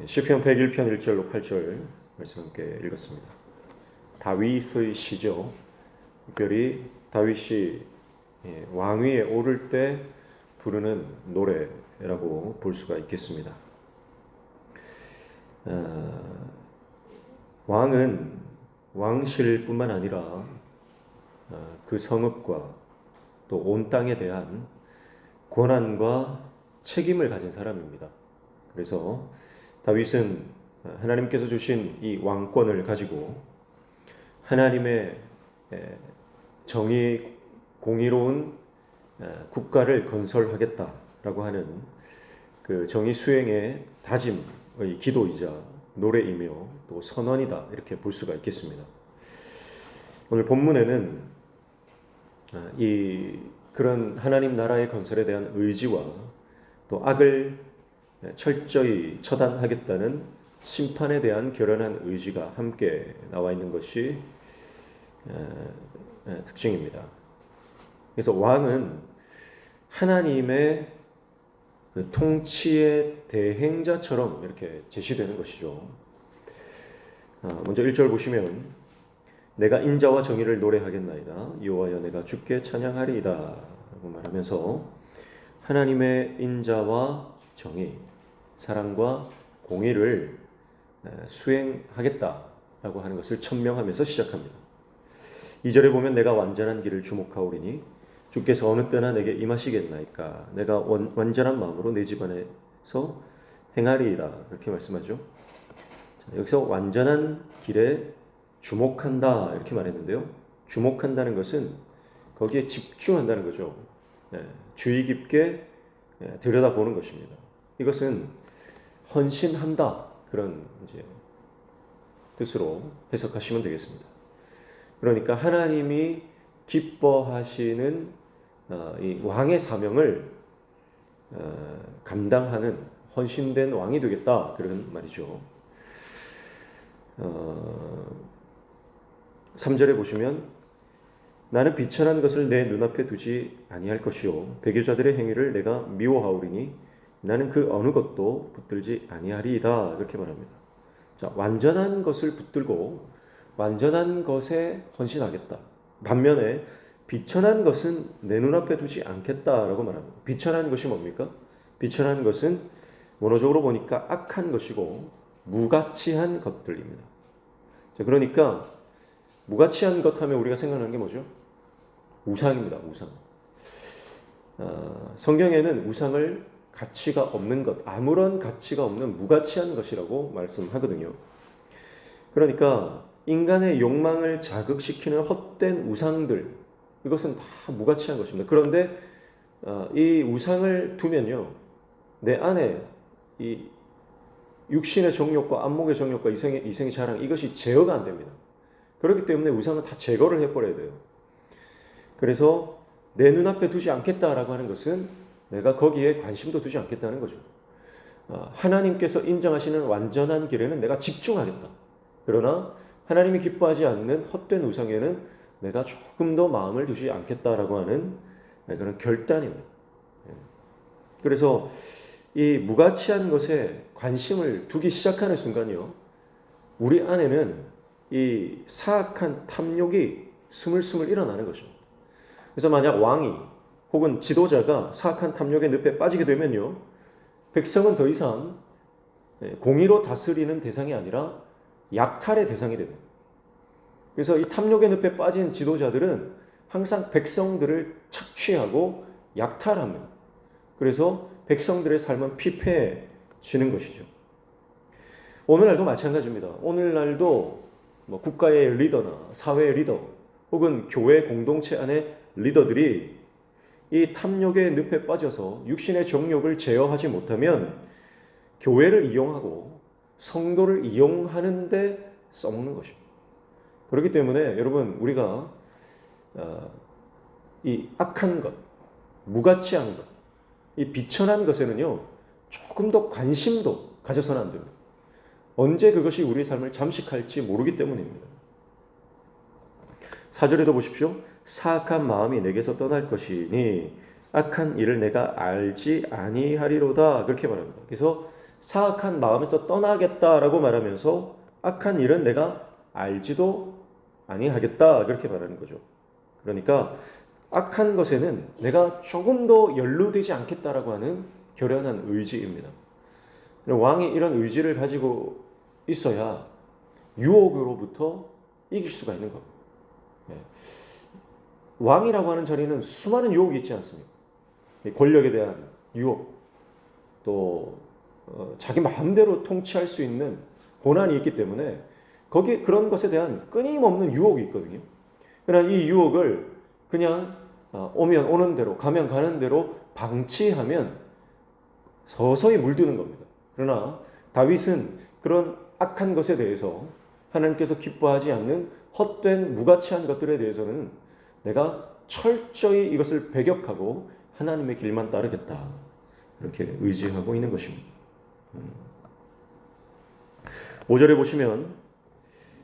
시편 101편 1절로 8절 말씀 함께 읽었습니다. 다윗의 시죠. 특별히 다윗이 왕위에 오를 때 부르는 노래라고 볼 수가 있겠습니다. 왕은 왕실뿐만 아니라 그 성읍과 또 온 땅에 대한 권한과 책임을 가진 사람입니다. 그래서 다윗은 하나님께서 주신 이 왕권을 가지고 하나님의 정의 공의로운 국가를 건설하겠다라고 하는 그 정의 수행의 다짐의 기도이자 노래이며 또 선언이다, 이렇게 볼 수가 있겠습니다. 오늘 본문에는 그런 하나님 나라의 건설에 대한 의지와 또 악을 철저히 처단하겠다는 심판에 대한 결연한 의지가 함께 나와 있는 것이 특징입니다. 그래서 왕은 하나님의 그 통치의 대행자처럼 이렇게 제시되는 것이죠. 먼저 1절 보시면 내가 인자와 정의를 노래하겠나이다. 여호와여 내가 주께 찬양하리이다 라고 말하면서 하나님의 인자와 정의, 사랑과 공의를 수행하겠다라고 하는 것을 천명하면서 시작합니다. 2절에 보면 내가 완전한 길을 주목하오리니 주께서 어느 때나 내게 임하시겠나이까. 내가 완전한 마음으로 내 집안에서 행하리이다, 이렇게 말씀하죠. 여기서 완전한 길에 주목한다 이렇게 말했는데요. 주목한다는 것은 거기에 집중한다는 거죠. 주의 깊게 들여다보는 것입니다. 이것은 헌신한다, 그런 이제 뜻으로 해석하시면 되겠습니다. 그러니까 하나님이 기뻐하시는 이 왕의 사명을 감당하는 헌신된 왕이 되겠다, 그런 말이죠. 3절에 보시면 나는 비천한 것을 내 눈앞에 두지 아니할 것이요 배교자들의 행위를 내가 미워하오리니 나는 그 어느 것도 붙들지 아니하리이다, 이렇게 말합니다. 자, 완전한 것을 붙들고 완전한 것에 헌신하겠다. 반면에 비천한 것은 내 눈앞에 두지 않겠다라고 말합니다. 비천한 것이 뭡니까? 비천한 것은 원어적으로 보니까 악한 것이고 무가치한 것들입니다. 자, 그러니까 무가치한 것 하면 우리가 생각하는 게 뭐죠? 우상입니다. 우상. 성경에는 우상을 가치가 없는 것, 아무런 가치가 없는 무가치한 것이라고 말씀하거든요. 그러니까 인간의 욕망을 자극시키는 헛된 우상들, 이것은 다 무가치한 것입니다. 그런데 이 우상을 두면요, 내 안에 이 육신의 정욕과 안목의 정욕과 이생의 자랑, 이것이 제어가 안 됩니다. 그렇기 때문에 우상은 다 제거를 해버려야 돼요. 그래서 내 눈앞에 두지 않겠다라고 하는 것은 내가 거기에 관심도 두지 않겠다는 거죠. 하나님께서 인정하시는 완전한 길에는 내가 집중하겠다. 그러나 하나님이 기뻐하지 않는 헛된 우상에는 내가 조금 더 마음을 두지 않겠다라고 하는 그런 결단입니다. 그래서 이 무가치한 것에 관심을 두기 시작하는 순간이요, 우리 안에는 이 사악한 탐욕이 스물스물 일어나는 것입니다. 그래서 만약 왕이 혹은 지도자가 사악한 탐욕의 늪에 빠지게 되면요, 백성은 더 이상 공의로 다스리는 대상이 아니라 약탈의 대상이 됩니다. 그래서 이 탐욕의 늪에 빠진 지도자들은 항상 백성들을 착취하고 약탈합니다. 그래서 백성들의 삶은 피폐해지는 것이죠. 오늘날도 마찬가지입니다. 오늘날도 국가의 리더나 사회의 리더 혹은 교회 공동체 안의 리더들이 이 탐욕의 늪에 빠져서 육신의 정욕을 제어하지 못하면 교회를 이용하고 성도를 이용하는 데 써먹는 것입니다. 그렇기 때문에 여러분, 우리가 이 악한 것, 무가치한 것, 이 비천한 것에는요, 조금 더 관심도 가져서는 안 됩니다. 언제 그것이 우리의 삶을 잠식할지 모르기 때문입니다. 4절에도 보십시오. 사악한 마음이 내게서 떠날 것이니 악한 일을 내가 알지 아니하리로다, 그렇게 말합니다. 그래서 사악한 마음에서 떠나겠다라고 말하면서 악한 일은 내가 알지도 아니하겠다 그렇게 말하는 거죠. 그러니까 악한 것에는 내가 조금도 연루되지 않겠다라고 하는 결연한 의지입니다. 왕이 이런 의지를 가지고 있어야 유혹으로부터 이길 수가 있는 겁니다. 왕이라고 하는 자리는 수많은 유혹이 있지 않습니까? 권력에 대한 유혹, 또 자기 마음대로 통치할 수 있는 고난이 있기 때문에 거기 그런 것에 대한 끊임없는 유혹이 있거든요. 그러나 이 유혹을 그냥 오면 오는 대로 가면 가는 대로 방치하면 서서히 물드는 겁니다. 그러나 다윗은 그런 악한 것에 대해서 하나님께서 기뻐하지 않는 헛된 무가치한 것들에 대해서는 내가 철저히 이것을 배격하고 하나님의 길만 따르겠다. 이렇게 의지하고 있는 것입니다. 5절에 보시면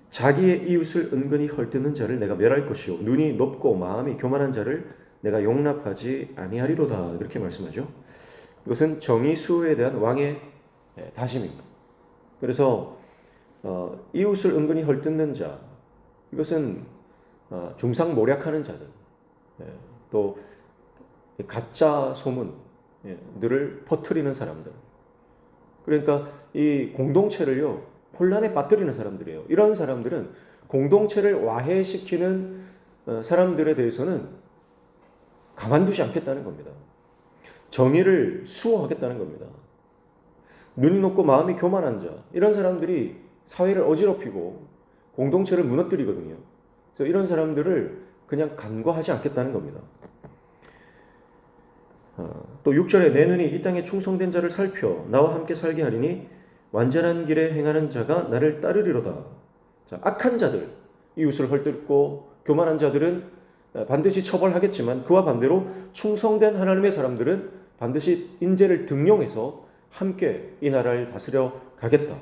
자기의 이웃을 은근히 헐뜯는 자를 내가 멸할 것이요 눈이 높고 마음이 교만한 자를 내가 용납하지 아니하리로다. 이렇게 말씀하죠. 이것은 정의 수호에 대한 왕의 다짐입니다. 그래서 이웃을 은근히 헐뜯는 자, 이것은 중상모략하는 자들, 또 가짜 소문들을 퍼뜨리는 사람들, 그러니까 이 공동체를요 혼란에 빠뜨리는 사람들이에요. 이런 사람들은 공동체를 와해시키는 사람들에 대해서는 가만두지 않겠다는 겁니다. 정의를 수호하겠다는 겁니다. 눈이 높고 마음이 교만한 자, 이런 사람들이 사회를 어지럽히고 공동체를 무너뜨리거든요. 그래서 이런 사람들을 그냥 간과하지 않겠다는 겁니다. 또 6절에 내 눈이 이 땅에 충성된 자를 살펴 나와 함께 살게 하리니 완전한 길에 행하는 자가 나를 따르리로다. 자, 악한 자들, 이웃을 헐뜯고 교만한 자들은 반드시 처벌하겠지만 그와 반대로 충성된 하나님의 사람들은 반드시 인재를 등용해서 함께 이 나라를 다스려 가겠다.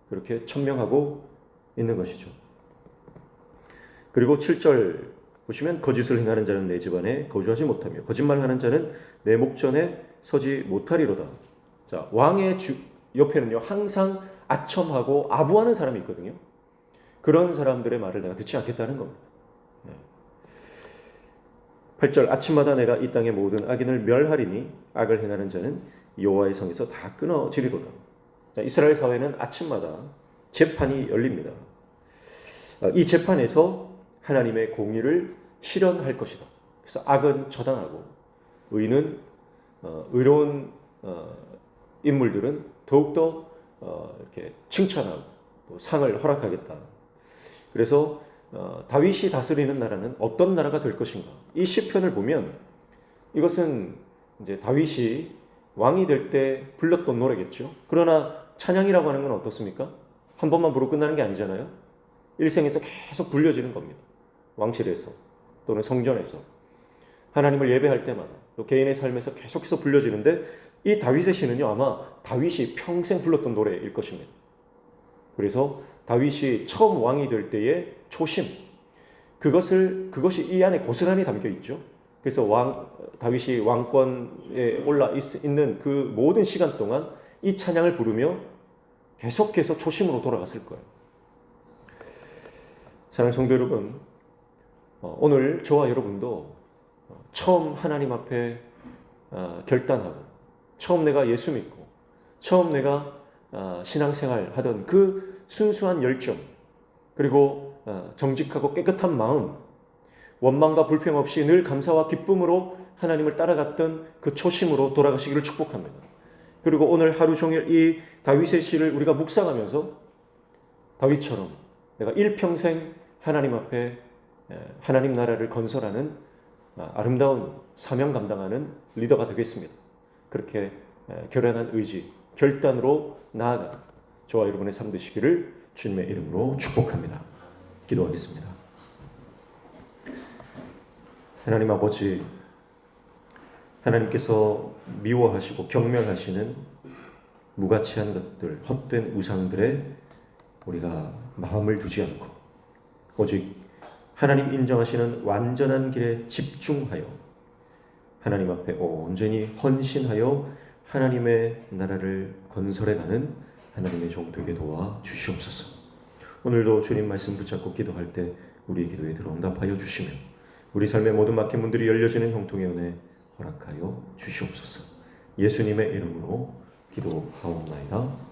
그렇게 천명하고 있는 것이죠. 그리고 7절 보시면 거짓을 행하는 자는 내 집안에 거주하지 못하며 거짓말하는 자는 내 목전에 서지 못하리로다. 자, 왕의 옆에는요 항상 아첨하고 아부하는 사람이 있거든요. 그런 사람들의 말을 내가 듣지 않겠다는 겁니다. 8절 아침마다 내가 이 땅의 모든 악인을 멸하리니 악을 행하는 자는 여호와의 성에서 다 끊어지리로다. 자, 이스라엘 사회는 아침마다 재판이 열립니다. 이 재판에서 하나님의 공의를 실현할 것이다. 그래서 악은 처단하고 의는 의로운 인물들은 더욱더 이렇게 칭찬하고 또 상을 허락하겠다. 그래서 다윗이 다스리는 나라는 어떤 나라가 될 것인가? 이 시편을 보면 이것은 이제 다윗이 왕이 될 때 불렀던 노래겠죠. 그러나 찬양이라고 하는 건 어떻습니까? 한 번만 부르고 끝나는 게 아니잖아요. 일생에서 계속 불려지는 겁니다. 왕실에서 또는 성전에서 하나님을 예배할 때마다 또 개인의 삶에서 계속해서 불려지는데 이 다윗의 시는요 아마 다윗이 평생 불렀던 노래일 것입니다. 그래서 다윗이 처음 왕이 될 때의 초심, 그것이 이 안에 고스란히 담겨 있죠. 그래서 다윗이 왕권에 올라 있는 그 모든 시간 동안 이 찬양을 부르며 계속해서 초심으로 돌아갔을 거예요. 사랑하는 성도 여러분, 오늘 저와 여러분도 처음 하나님 앞에 결단하고 처음 내가 예수 믿고 처음 내가 신앙생활 하던 그 순수한 열정, 그리고 정직하고 깨끗한 마음, 원망과 불평 없이 늘 감사와 기쁨으로 하나님을 따라갔던 그 초심으로 돌아가시기를 축복합니다. 그리고 오늘 하루 종일 이 다윗의 시를 우리가 묵상하면서 다윗처럼 내가 일평생 하나님 앞에 하나님 나라를 건설하는 아름다운 사명 감당하는 리더가 되겠습니다. 그렇게 결연한 의지, 결단으로 나아가 저와 여러분의 삶 되시기를 주님의 이름으로 축복합니다. 기도하겠습니다. 하나님 아버지, 하나님께서 미워하시고 경멸하시는 무가치한 것들, 헛된 우상들에 우리가 마음을 두지 않고 오직 하나님 인정하시는 완전한 길에 집중하여 하나님 앞에 온전히 헌신하여 하나님의 나라를 건설해가는 하나님의 종 되게 도와 주시옵소서. 오늘도 주님 말씀 붙잡고 기도할 때 우리의 기도에 들어 응답하여 주시며 우리 삶의 모든 막힌 문들이 열려지는 형통의 은혜 허락하여 주시옵소서. 예수님의 이름으로 기도하옵나이다.